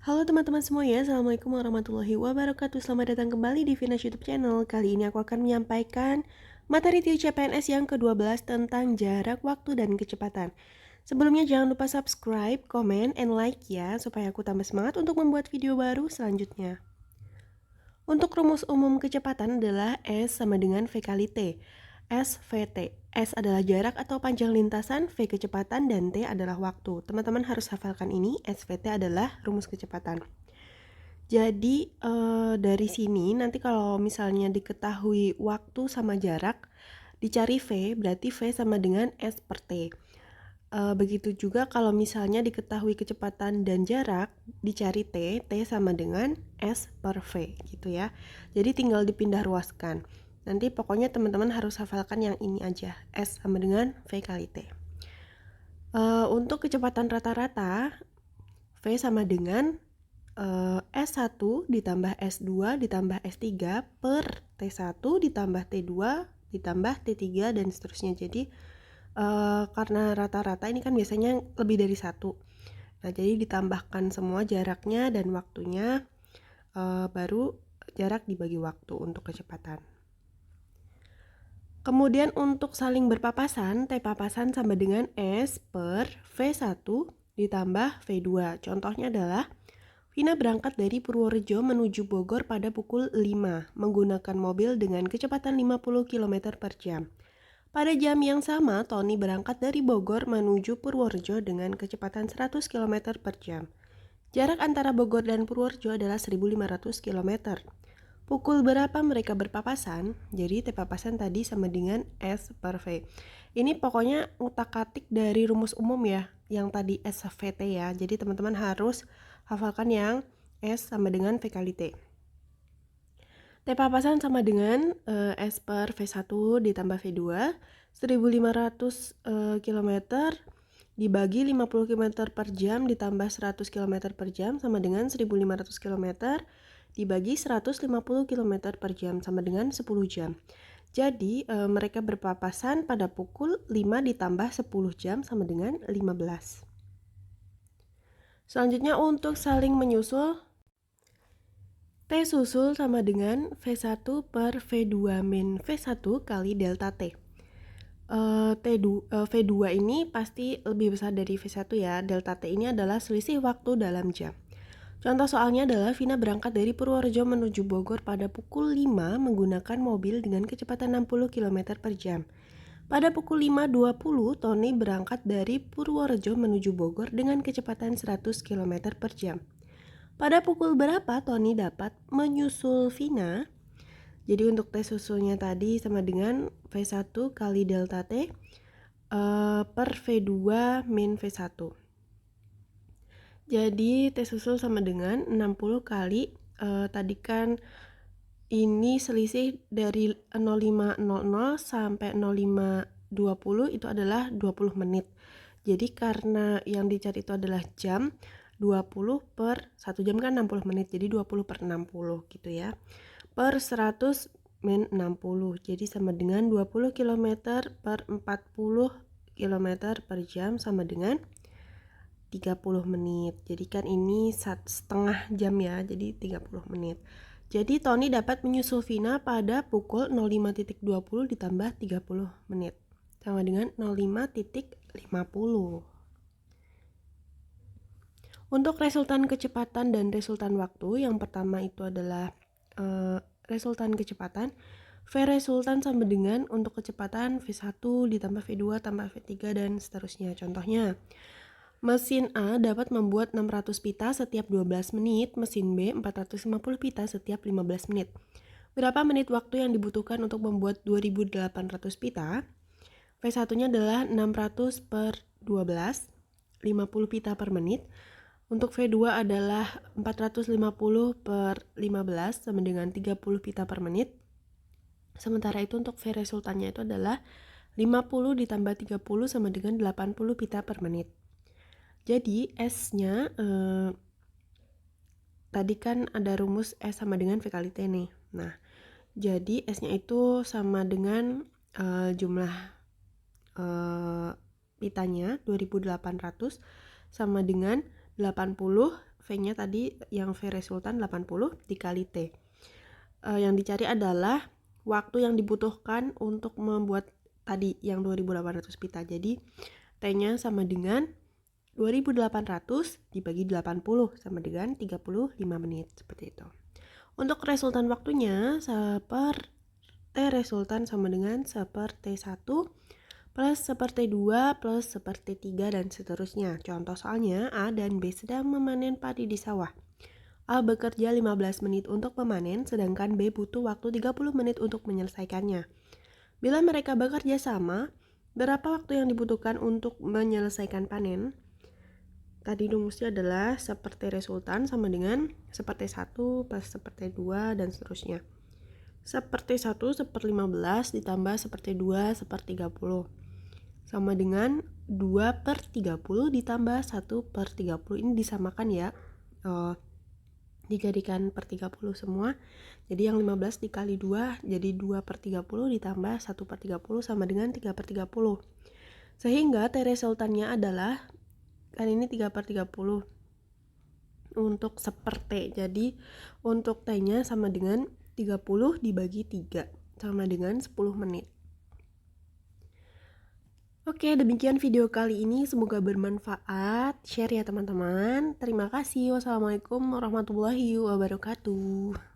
Halo teman-teman semuanya, Assalamualaikum warahmatullahi wabarakatuh. Selamat datang kembali di Vinash YouTube channel. Kali ini aku akan menyampaikan materi TU CPNS yang ke-12 tentang jarak waktu dan kecepatan. Sebelumnya jangan lupa subscribe, comment, and like ya, supaya aku tambah semangat untuk membuat video baru selanjutnya. Untuk rumus umum kecepatan adalah S sama dengan V kali T. SVT. S adalah jarak atau panjang lintasan, V kecepatan, dan T adalah waktu. Teman-teman harus hafalkan ini, SVT adalah rumus kecepatan. Jadi dari sini nanti kalau misalnya diketahui waktu sama jarak, dicari V, berarti V sama dengan S per T. Begitu juga kalau misalnya diketahui kecepatan dan jarak, dicari T, T sama dengan S per V gitu ya. Jadi tinggal dipindah ruaskan. Nanti pokoknya teman-teman harus hafalkan yang ini aja, S sama dengan V kali T. Untuk kecepatan rata-rata, V sama dengan S1 ditambah S2 ditambah S3 per T1 ditambah T2 ditambah T3 dan seterusnya. Jadi karena rata-rata ini kan biasanya lebih dari 1. Nah, jadi ditambahkan semua jaraknya dan waktunya, baru jarak dibagi waktu untuk kecepatan. Kemudian untuk saling berpapasan, T papasan sama dengan S per V1 ditambah V2. Contohnya adalah Vina berangkat dari Purworejo menuju Bogor pada pukul 5 menggunakan mobil dengan kecepatan 50 km per jam. Pada jam yang sama, Tony berangkat dari Bogor menuju Purworejo dengan kecepatan 100 km per jam. Jarak antara Bogor dan Purworejo adalah 1.500 km. Pukul berapa mereka berpapasan? Jadi T papasan tadi sama dengan S per V. Ini pokoknya ngutak-atik dari rumus umum ya, yang tadi SVT ya. Jadi teman-teman harus hafalkan yang S sama dengan V kali T. T papasan sama dengan S per V1 ditambah V2, 1.500 km dibagi 50 km per jam ditambah 100 km per jam sama dengan 1.500 km dibagi 150 km per jam sama dengan 10 jam. Jadi mereka berpapasan pada pukul 5 ditambah 10 jam sama dengan 15. Selanjutnya untuk saling menyusul, T susul sama dengan V1 per V2 min V1 kali delta T. V2 ini pasti lebih besar dari V1 ya. Delta T ini adalah selisih waktu dalam jam. Contoh soalnya adalah Vina berangkat dari Purworejo menuju Bogor pada pukul 5 menggunakan mobil dengan kecepatan 60 km per jam. Pada pukul 5.20, Tony berangkat dari Purworejo menuju Bogor dengan kecepatan 100 km per jam. Pada pukul berapa Tony dapat menyusul Vina? Jadi untuk T susulnya tadi sama dengan V1 kali delta T per V2 min V1. Jadi T susul sama dengan 60 kali, tadi kan ini selisih dari 05.00 sampai 05.20 itu adalah 20 menit. Jadi karena yang dicari itu adalah jam, 20 per 1 jam kan 60 menit, jadi 20 per 60 gitu ya. Per 100 min 60, jadi sama dengan 20 km per 40 km per jam sama dengan 30 menit. Jadi kan ini setengah jam ya, jadi 30 menit. Jadi Tony dapat menyusul Vina pada pukul 05.20 ditambah 30 menit. Sama dengan 05.50. Untuk resultan kecepatan dan resultan waktu, yang pertama itu adalah resultan kecepatan. V resultan sama dengan untuk kecepatan V1 ditambah V2 tambah V3 dan seterusnya. Contohnya, mesin A dapat membuat 600 pita setiap 12 menit, mesin B 450 pita setiap 15 menit. Berapa menit waktu yang dibutuhkan untuk membuat 2.800 pita? V1-nya adalah 600 per 12, 50 pita per menit. Untuk V2 adalah 450 per 15 sama dengan 30 pita per menit. Sementara itu untuk V resultannya itu adalah 50 ditambah 30 sama dengan 80 pita per menit. Jadi S-nya tadi kan ada rumus S sama dengan V kali T nih. Nah, jadi S-nya itu sama dengan jumlah pitanya 2800 sama dengan 80 V-nya tadi yang V resultan 80 dikali T. Yang dicari adalah waktu yang dibutuhkan untuk membuat tadi yang 2800 pita. Jadi T-nya sama dengan 2800 dibagi 80 sama dengan 35 menit, seperti itu. Untuk resultan waktunya, T resultan sama dengan seperti 1 plus seperti 2 plus seperti 3 dan seterusnya. Contoh soalnya A dan B sedang memanen padi di sawah. A bekerja 15 menit untuk memanen, sedangkan B butuh waktu 30 menit untuk menyelesaikannya. Bila mereka bekerja sama, berapa waktu yang dibutuhkan untuk menyelesaikan panen? Tadi rumusnya adalah seperti resultan sama dengan seperti 1 plus seperti 2 dan seterusnya. Seperti 1 1/15 ditambah seperti 2 1/30 sama dengan 2 per 30 ditambah 1 per 30. Ini disamakan ya, dijadikan per 30 semua. Jadi yang 15 dikali 2 jadi 2 per 30 ditambah 1 per 30 sama dengan 3 per 30. Sehingga T resultannya adalah, kan ini 3 per 30 untuk seperti. Jadi untuk T-nya sama dengan 30 dibagi 3 sama dengan 10 menit. Oke, demikian video kali ini. Semoga bermanfaat. Share ya teman-teman. Terima kasih. Wassalamualaikum warahmatullahi wabarakatuh.